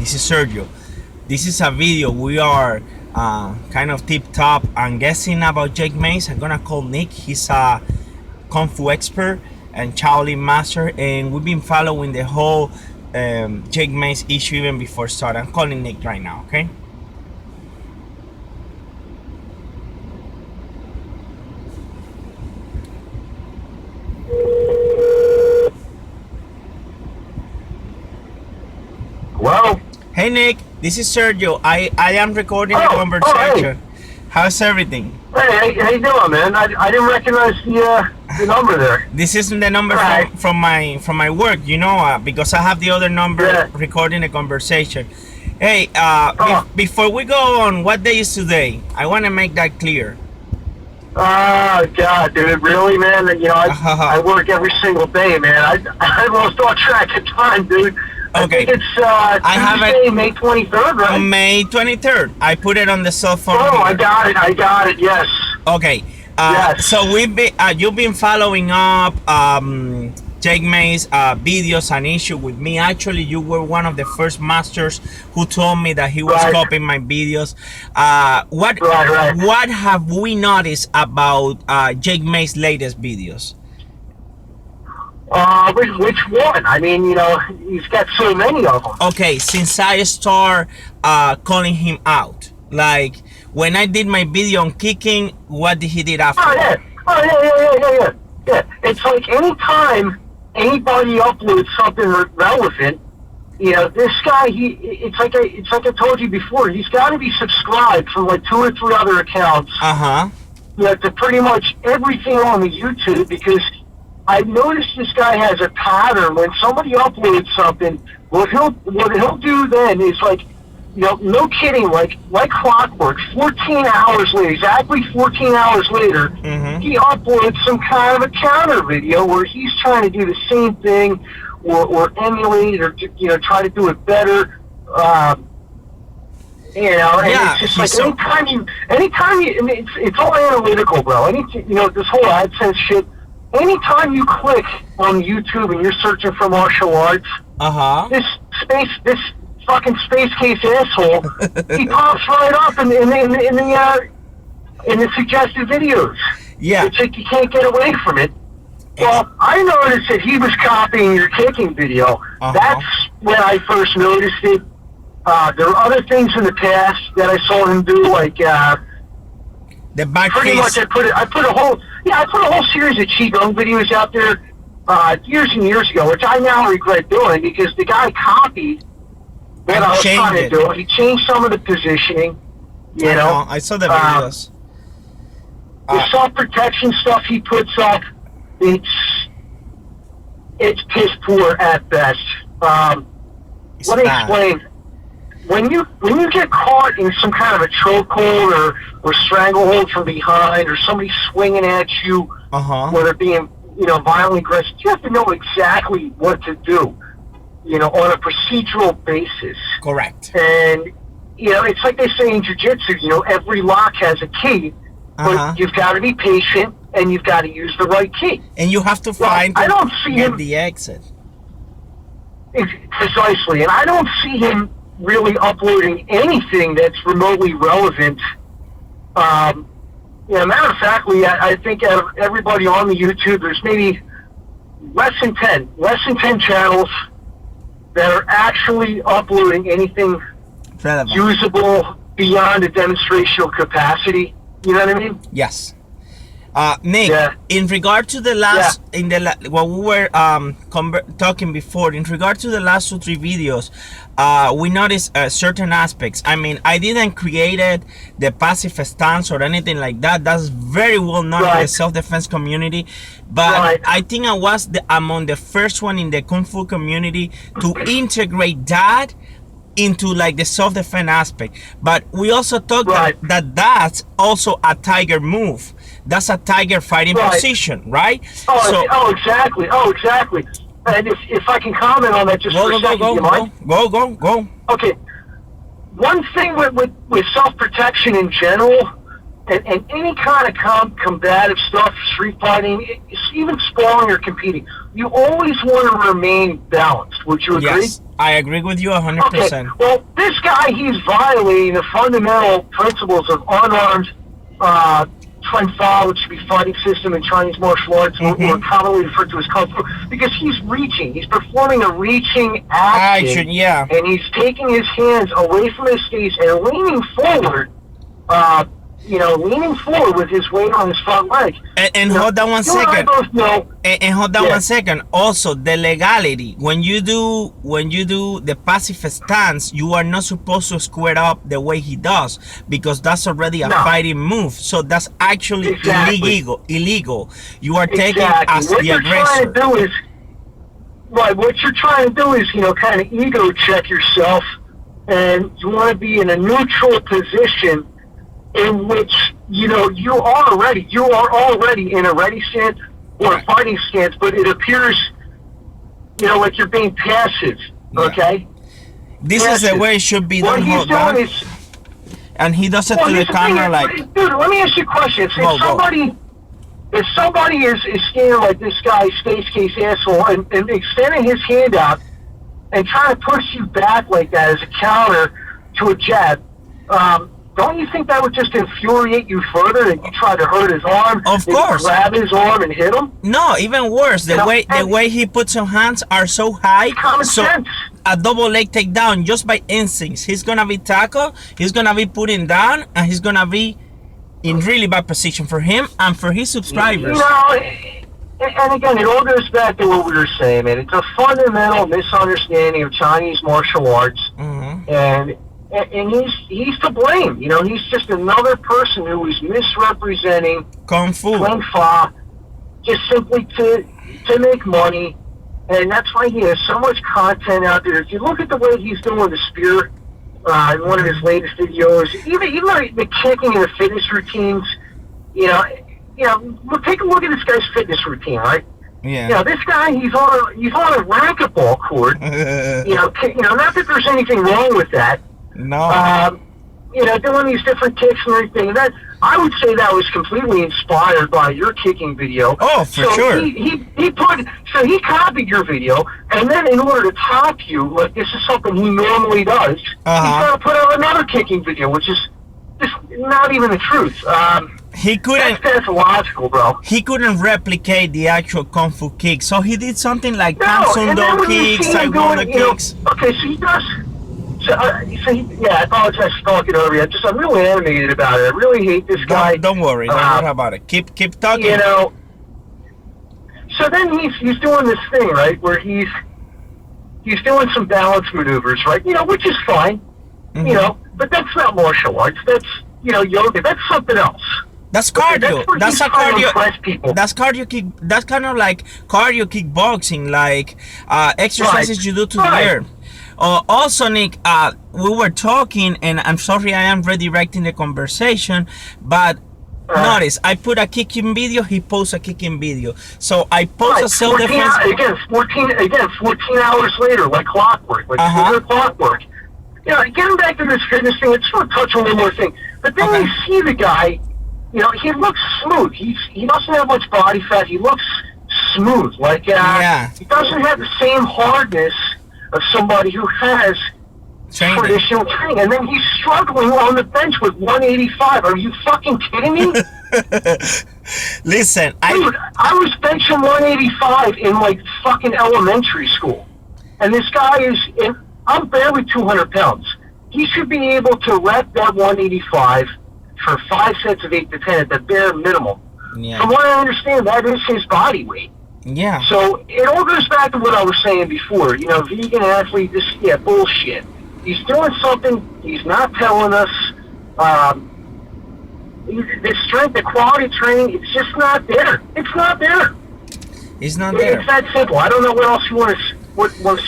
this is Sergio. This is a video. We are kind of tip top and guessing about Jake Mace. I'm gonna call Nick. He's a Kung Fu expert and Shaolin master, and we've been following the whole Jake Mace issue even before start. I'm calling Nick right now, okay? Well, hey Nick, this is Sergio. I am recording a conversation. Hey. How's everything? Hey, how you doing, man? I didn't recognize the number there. This isn't the number from my work, you know, because I have the other number recording a conversation. Hey, before we go on, what day is today? I want to make that clear. Oh, God, dude, really, man? You know, I work every single day, man. I lost all track of time, dude. Okay. I think it's Tuesday, May 23rd, right? May 23rd. I put it on the cell phone. Oh, I got it, yes. Okay. Yes. So you've been following up Jake Mace videos and issue with me. Actually, you were one of the first masters who told me that he was copying my videos. What have we noticed about Jake Mace's latest videos? Which one? I mean, you know, he's got so many of them. Okay, since I start calling him out, like when I did my video on kicking, what did he did after? Yeah. It's like anytime anybody uploads something relevant, you know, this guy, it's like I told you before, he's got to be subscribed from like 2 or 3 other accounts. You know, to pretty much everything on the YouTube, because I've noticed this guy has a pattern. When somebody uploads something, what he'll do then is, like, you know, no kidding, like clockwork, 14 hours later, exactly 14 hours later, he uploads some kind of a counter video where he's trying to do the same thing or emulate or, you know, try to do it better. You know, and it's just like anytime you, I mean, it's all analytical, bro. You know, this whole AdSense shit. Anytime you click on YouTube and you're searching for martial arts, this fucking space case asshole, he pops right up in the suggested videos. Yeah, it's like you can't get away from it. Well, I noticed that he was copying your kicking video. That's when I first noticed it. There are other things in the past that I saw him do, like the back pretty much. I put a whole series of Qigong videos out there years and years ago, which I now regret doing because the guy copied what I was trying to do. He changed some of the positioning. You know, I saw the videos. The self-protection stuff he puts up, it's piss poor at best. Let me explain. When you get caught in some kind of a chokehold or stranglehold from behind, or somebody swinging at you, whether being, you know, violently aggressive, you have to know exactly what to do, you know, on a procedural basis. Correct. And, you know, it's like they say in jiu-jitsu, you know, every lock has a key, but you've got to be patient and you've got to use the right key. And you have to find the exit. Precisely. And I don't see him really uploading anything that's remotely relevant. You know, matter of factly, I think out of everybody on the YouTube, there's maybe less than 10 channels that are actually uploading anything usable beyond a demonstrational capacity. You know what I mean? Yes. Nick, in regard to the last, what we were talking before, in regard to the last 2 or 3 videos, we noticed certain aspects. I mean, I didn't create the passive stance or anything like that. That's very well known in the self-defense community. But I think I was among the first one in the Kung Fu community to integrate that into like the self-defense aspect. But we also talked that that's also a tiger move. That's a tiger fighting position, right? Exactly. And if I can comment on that just for a second, do you mind? Go. Okay. One thing with self-protection in general, and any kind of combative stuff, street fighting, even sparring or competing, you always want to remain balanced. Would you agree? Yes, I agree with you 100%. Okay, well, this guy, he's violating the fundamental principles of unarmed Tren Fa, which should be fighting system in Chinese martial arts, or commonly referred to as Kung Fu, because he's reaching. He's performing a reaching action, yeah. and he's taking his hands away from his face and leaning forward, leaning forward with his weight on his front leg. And hold on one second. I both know, and hold on 1 second. Also, the legality. When you do the passive stance, you are not supposed to square up the way he does, because that's already a fighting move. So that's actually illegal. You are taking as what the you're aggressor. Trying to do is, what you're trying to do is, kind of ego check yourself, and you want to be in a neutral position in which, you are already in a ready stance or a fighting stance, but it appears, like you're being passive, okay? This is the way it should be done. What he's doing is... And he does it to the camera like... Dude, let me ask you a question. If somebody is standing like this guy, Space Case Asshole, and extending his hand out and trying to push you back like that as a counter to a jab, don't you think that would just infuriate you further, and you try to hurt his arm? Of course. Grab his arm and hit him? No, even worse. The way he puts his hands are so high. Common sense. A double leg takedown just by instincts. He's gonna be tackled. He's gonna be putting down, and he's gonna be in really bad position for him and for his subscribers. And again, it all goes back to what we were saying, man. It's a fundamental misunderstanding of Chinese martial arts, and he's to blame. He's just another person who is misrepresenting Kung Fu, Tren Fa, just simply to make money, and that's why he has so much content out there. If you look at the way he's doing the spear in one of his latest videos, even the kicking and the fitness routines, take a look at this guy's fitness routine, right? Yeah. This guy, he's on a racquetball court. Not that there's anything wrong with that. No. Doing these different kicks and everything. And that, I would say that was completely inspired by your kicking video. Oh, for sure. He copied your video, and then in order to top you, like this is something he normally does, he's going to put out another kicking video, which is just not even the truth. He couldn't. That's logical, bro. He couldn't replicate the actual Kung Fu kick, so he did something like Tansundo kicks, Taekwondo kicks. Okay, so he does. I apologize for talking over you. I'm really animated about it. I really hate this guy. Don't worry. Don't worry about it. Keep talking. So then he's doing this thing, right, where he's doing some balance maneuvers, right? Which is fine. But that's not martial arts. That's yoga. That's something else. That's cardio. Okay, that's a cardio. People. That's cardio kick. That's kind of like cardio kickboxing, like exercises you do to the air. Also, Nick, we were talking, and I'm sorry I am redirecting the conversation, but notice I put a kicking video, he posts a kicking video. So I post a self-defense. 14 hours later, like clockwork, like clockwork. Getting back to this fitness thing, I just want to touch on one more thing. But then you see the guy, he looks smooth. He doesn't have much body fat. He looks smooth. Like, he doesn't have the same hardness of somebody who has traditional training. And then he's struggling on the bench with 185. Are you fucking kidding me? Listen, dude, I was benching 185 in like fucking elementary school. And this guy I'm barely 200 pounds. He should be able to rep that 185 for 5 sets of 8 to 10 at the bare minimum. Yeah. From what I understand, that is his body weight. Yeah. So it all goes back to what I was saying before. Vegan athlete, bullshit. He's doing something he's not telling us. The strength, the quality training, it's just not there. It's not there. It's not there. It's that simple. I don't know what else you want to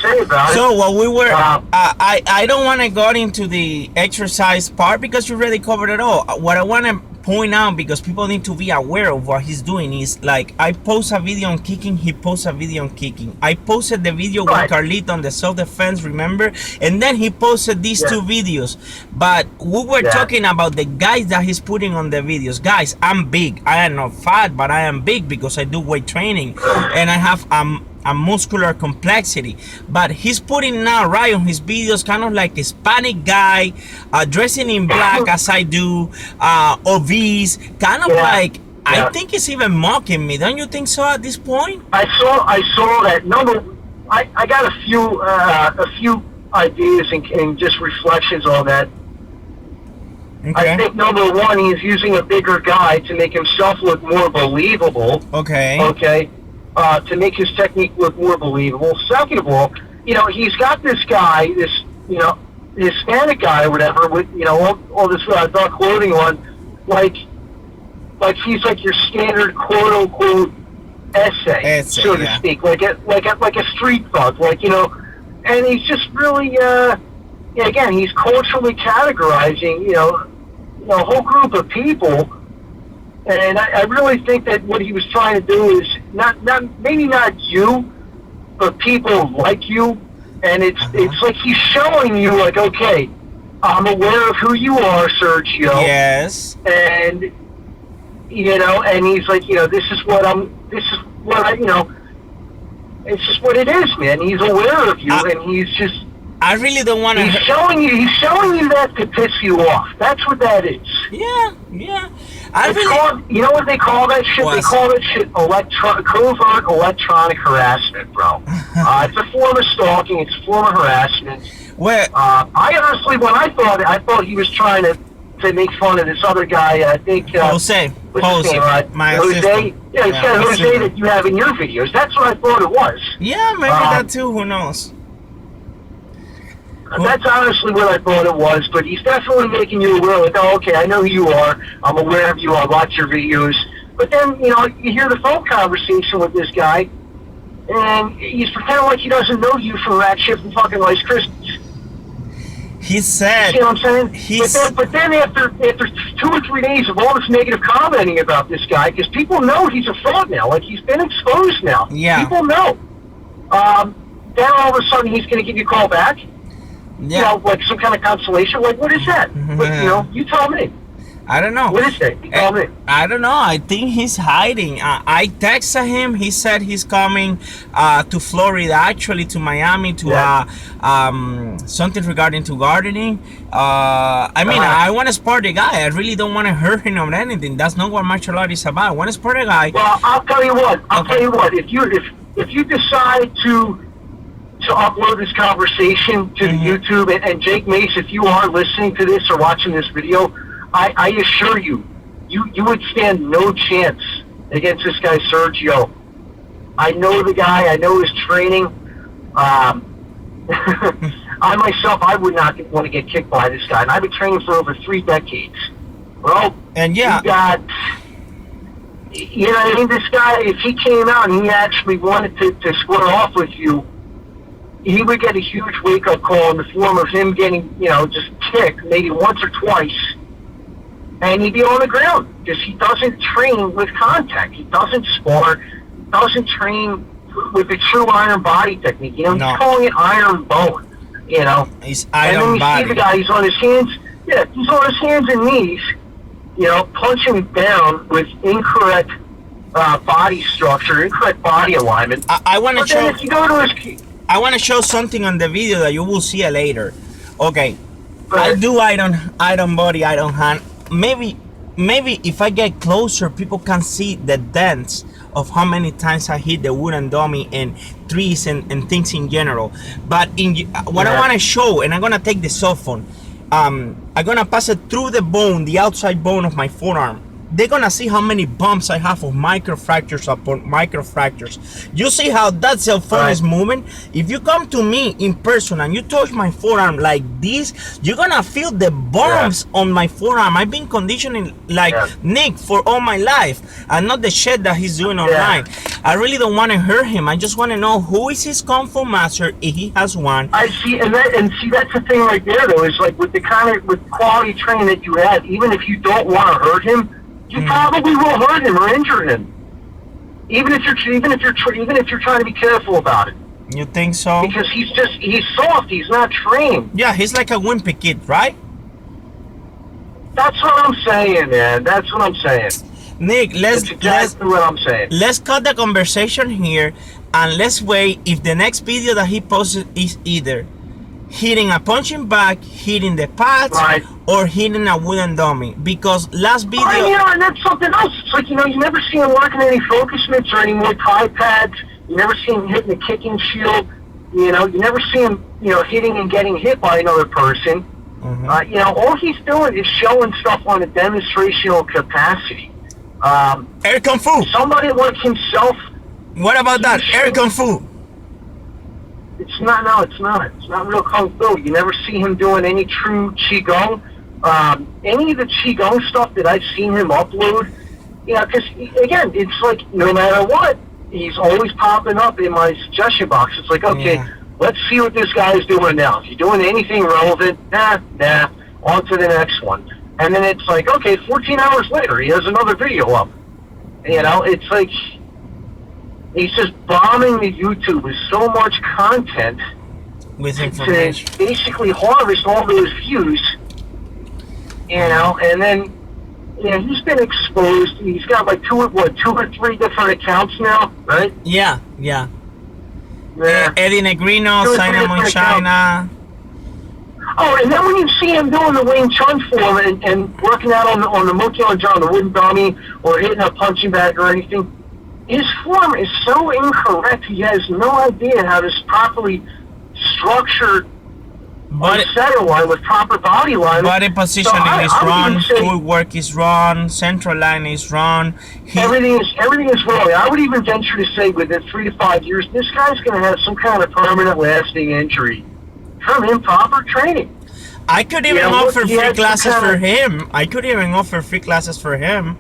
say about it. So what we were, I don't want to go into the exercise part because you already covered it all. What I want to point out, because people need to be aware of what he's doing, is like I post a video on kicking, he posts a video on kicking. I posted the video with Carlito on the self-defense, remember? And then he posted these 2 videos. But we were talking about the guys that he's putting on the videos. Guys, I'm big. I am not fat, but I am big because I do weight training. And I have a muscular complexity, but he's putting now right on his videos kind of like a Hispanic guy, dressing in black as I do, obese, kind of like. I think he's even mocking me. Don't you think so at this point? I saw that. No, I got a few ideas and just reflections on that. Okay. I think number one, he's using a bigger guy to make himself look more believable. Okay. Okay. To make his technique look more believable. Second of all, he's got this guy, this Hispanic guy or whatever, with all this dark clothing on, like he's like your standard quote unquote essay, so to speak, like a street thug, and he's just really again, he's culturally categorizing a whole group of people, and I really think that what he was trying to do is maybe not you, but people like you, and it's like he's showing you like, okay, I'm aware of who you are, Sergio. Yes. And and he's like, this is what it's just what it is, man. He's aware of you, and he's just. I really don't want to. He's showing you that to piss you off. That's what that is. Yeah. You know what they call that shit? They call that shit covert electronic harassment, bro. It's a form of stalking. It's a form of harassment. Well, I honestly, when I thought he was trying to make fun of this other guy. I think Jose. My Jose. assistant. Yeah, it's got Jose that you have in your videos. That's what I thought it was. Yeah, maybe that too. Who knows? That's honestly what I thought it was, but he's definitely making you aware, like, oh, okay, I know who you are, I'm aware of you, I watch your videos, but then, you hear the phone conversation with this guy, and he's pretending like he doesn't know you from that shit from fucking Rice Krispies. He said... You see what I'm saying? But then after 2 or 3 days of all this negative commenting about this guy, because people know he's a fraud now, like, he's been exposed now. Yeah. People know. Then all of a sudden he's going to give you a call back. Yeah. Like some kind of consolation. Like, what is that? But, you tell me. I don't know. What is that? You tell me. I don't know. I think he's hiding. I texted him. He said he's coming to Florida, actually to Miami, to something regarding to gardening. I want to support the guy. I really don't want to hurt him or anything. That's not what martial art is about. I want to support the guy. Well, I'll tell you what. If you decide to upload this conversation to the YouTube, and Jake Mace, if you are listening to this or watching this video, I assure you would stand no chance against this guy Sergio. I know the guy. I know his training. I myself, I would not want to get kicked by this guy, and I've been training for over 3 decades. Bro, and yeah, you got. You know what I mean? This guy, if he came out and he actually wanted to square off with you, he would get a huge wake-up call in the form of him getting, just kicked maybe once or twice, and he'd be on the ground because he doesn't train with contact. He doesn't spar. Doesn't train with the true iron body technique. He's calling it iron bone. He's iron body. And then you see the guy. He's on his hands. Yeah, he's on his hands and knees. Punching down with incorrect body structure, incorrect body alignment. I want to show. If you go to his. I want to show something on the video that you will see it later. Okay, I do iron body, iron hand. Maybe if I get closer, people can see the dents of how many times I hit the wooden dummy and trees and things in general. But what I want to show, and I'm gonna take the cell phone. I'm gonna pass it through the bone, the outside bone of my forearm. They're gonna see how many bumps I have of microfractures upon microfractures. You see how that cell phone is moving? If you come to me in person and you touch my forearm like this, you're gonna feel the bumps on my forearm. I've been conditioning like Nick for all my life, and not the shit that he's doing online. I really don't want to hurt him. I just want to know who is his Kung Fu master, if he has one. I see, and that's the thing right there, though, is like with the kind of quality training that you have, even if you don't want to hurt him, you probably will hurt him or injure him, even if you're trying to be careful about it. You think so? Because he's soft. He's not trained. Yeah, he's like a wimpy kid, right? That's what I'm saying, man. That's what I'm saying. Nick, That's exactly what I'm saying. let's cut the conversation here, and let's wait if the next video that he posted is either hitting a punching bag, hitting the pads, Right. or hitting a wooden dummy. Because last video, And that's something else. It's like, you never see him working any focus mitts or any more tie pads. You never see him hitting the kicking shield. You never see him, hitting and getting hit by another person. All he's doing is showing stuff on a demonstrational capacity. air kung fu. Somebody like himself. What about that? Air kung fu. It's not. No, it's not. It's not real kung fu. You never see him doing any true qigong. Any of the qigong stuff that I've seen him upload, because again, it's like no matter what, he's always popping up in my suggestion box. It's like, okay, let's see what this guy is doing now. If you're doing anything relevant, nah, on to the next one. And then it's like, okay, 14 hours later, he has another video up. It's like he's just bombing the YouTube with so much content with information to basically harvest all those views. And then he's been exposed. He's got like two or three different accounts now, right? Yeah. Eddie Negrino, Sinamon China. Oh, and then when you see him doing the Wing Chun form and working out on the Monkey on John, the wooden dummy, or hitting a punching bag or anything, his form is so incorrect. He has no idea how to properly structure a center line with proper body line. Body positioning is wrong. Footwork is wrong. Central line is wrong. Everything is wrong. I would even venture to say within 3 to 5 years, this guy's going to have some kind of permanent, lasting injury from improper training. I could even offer free classes for him.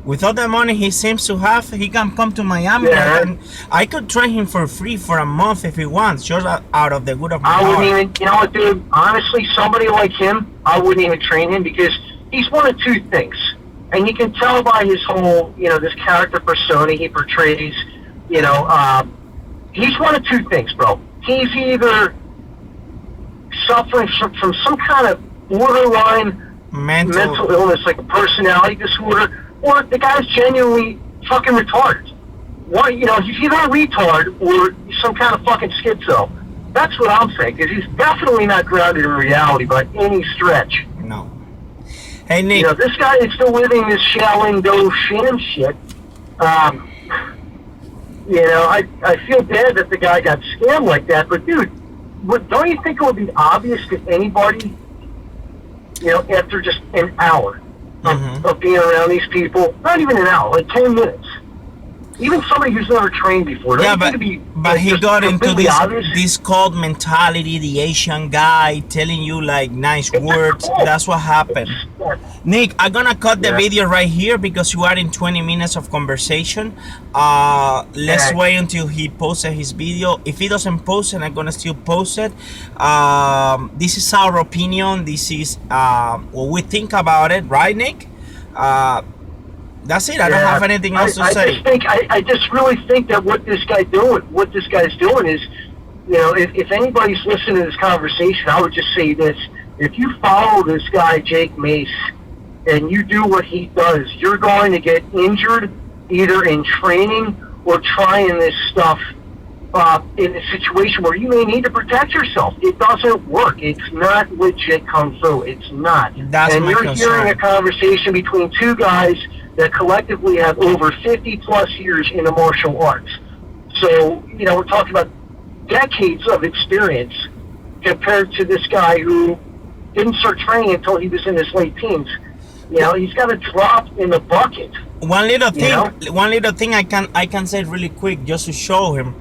With all the money he seems to have, he can come to Miami. And I could train him for free for a month if he wants, just out of the good of my heart. I wouldn't even, you know what, dude? Honestly, somebody like him, I wouldn't even train him because he's one of two things. And you can tell by his whole, this character persona he portrays, he's one of two things, bro. He's either suffering from some kind of borderline mental illness, like a personality disorder, or the guy's genuinely fucking retarded. He's either a retard or some kind of fucking schizo. That's what I'm saying, because he's definitely not grounded in reality by any stretch. No. Hey, Nick. This guy is still living this Shaolin Do sham shit. I feel bad that the guy got scammed like that, but dude, don't you think it would be obvious to anybody, after just an hour of being around these people, not even an hour, like 10 minutes, even somebody who's never trained before. Yeah, but he got into this cult mentality, the Asian guy telling you like nice words. That's what happened. Nick, I'm gonna cut the video right here because you are in 20 minutes of conversation. Let's wait until he posts his video. If he doesn't post it, I'm gonna still post it. This is our opinion. This is what we think about it, right, Nick? That's it. I don't have anything else to say. I just really think that what this guy's doing is, if anybody's listening to this conversation, I would just say this: if you follow this guy Jake Mace and you do what he does, you're going to get injured either in training or trying this stuff in a situation where you may need to protect yourself. It doesn't work. It's not legit kung fu. It's not. And you're hearing a conversation between two guys that collectively have over 50 plus years in the martial arts. So, we're talking about decades of experience compared to this guy who didn't start training until he was in his late teens. He's got a drop in the bucket. One little thing I can say really quick just to show him.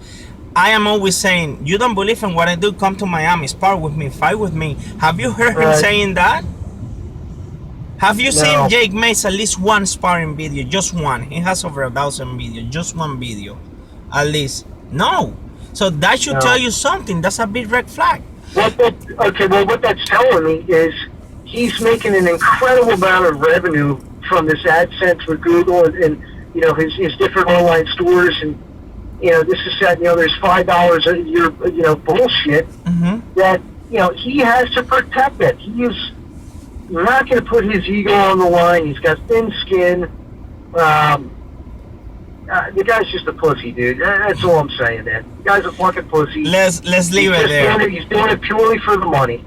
I am always saying, you don't believe in what I do, come to Miami, spar with me, fight with me. Have you heard him saying that? Have you seen Jake Mace at least one sparring video? Just one. He has over 1,000 videos. Just one video. At least. No. So that should tell you something. That's a big red flag. What that's telling me is he's making an incredible amount of revenue from this AdSense with Google and his different online stores and this is that, there's $5 a year, bullshit that, he has to protect that. He is not going to put his ego on the line. He's got thin skin. The guy's just a pussy, dude. That's all I'm saying, man. The guy's a fucking pussy. Let's leave it there. He's doing it purely for the money.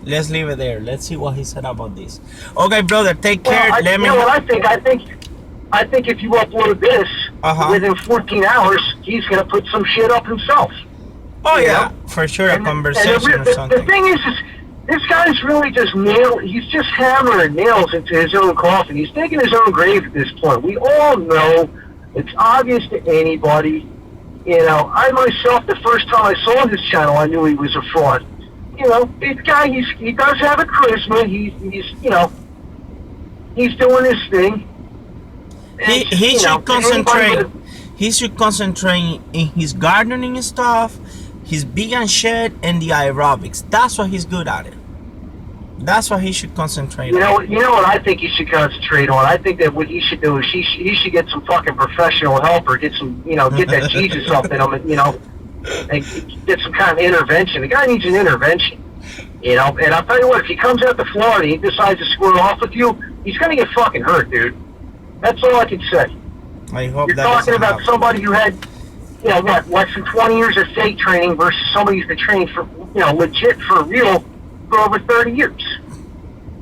Let's leave it there. Let's see what he said about this. Okay, brother, take care. Well, you know what I think? I think if you upload this within 14 hours, he's gonna put some shit up himself. Oh yeah, for sure, a conversation or something. The thing is this guy's really just he's just hammering nails into his own coffin. He's digging his own grave at this point. We all know, it's obvious to anybody. You know, I myself, the first time I saw his channel, I knew he was a fraud. You know, this guy, he does have a charisma. He's you know, he's doing his thing. He should concentrate. He should concentrate in his gardening stuff, his vegan shit, and the aerobics. That's what he's good at. That's what he should concentrate on. You know what I think he should concentrate on? I think that what he should do is he should get some fucking professional help, or get some, you know, get that Jesus up in him, you know, and get some kind of intervention. The guy needs an intervention, you know. And I'll tell you what, if he comes out to Florida and he decides to square off with you, he's gonna get fucking hurt, dude. That's all I can say. I hope you're that talking about happen. Somebody who had, you know, what, less than 20 years of fake training versus somebody who's been trained for, you know, legit for real for over 30 years.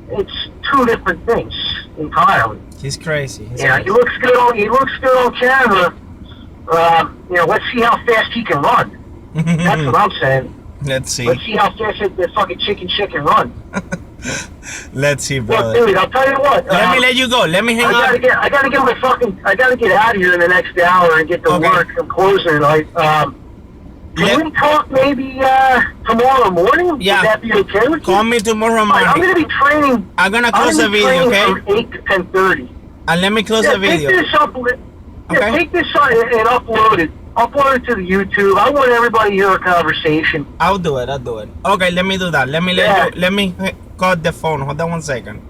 It's two different things entirely. He's crazy. He looks good on camera. You know, let's see how fast he can run. That's what I'm saying. Let's see. Let's see how fast that fucking chicken can run. Let's see, brother. Look, dude, I'll tell you what. Let me let you go. Let me hang up. I gotta get out of here in the next hour and get to work. I'm closing tonight. Can we talk maybe tomorrow morning? Yeah. Would that be okay with you? Call me tomorrow morning. I'm gonna be training. I'm gonna close the video, okay? From 8 to 10:30. And let me close the video. Take this up. Take this and upload it. Upload it to the YouTube. I want everybody to hear our conversation. I'll do it. Okay, let me do that. Let me cut the phone. Hold on 1 second.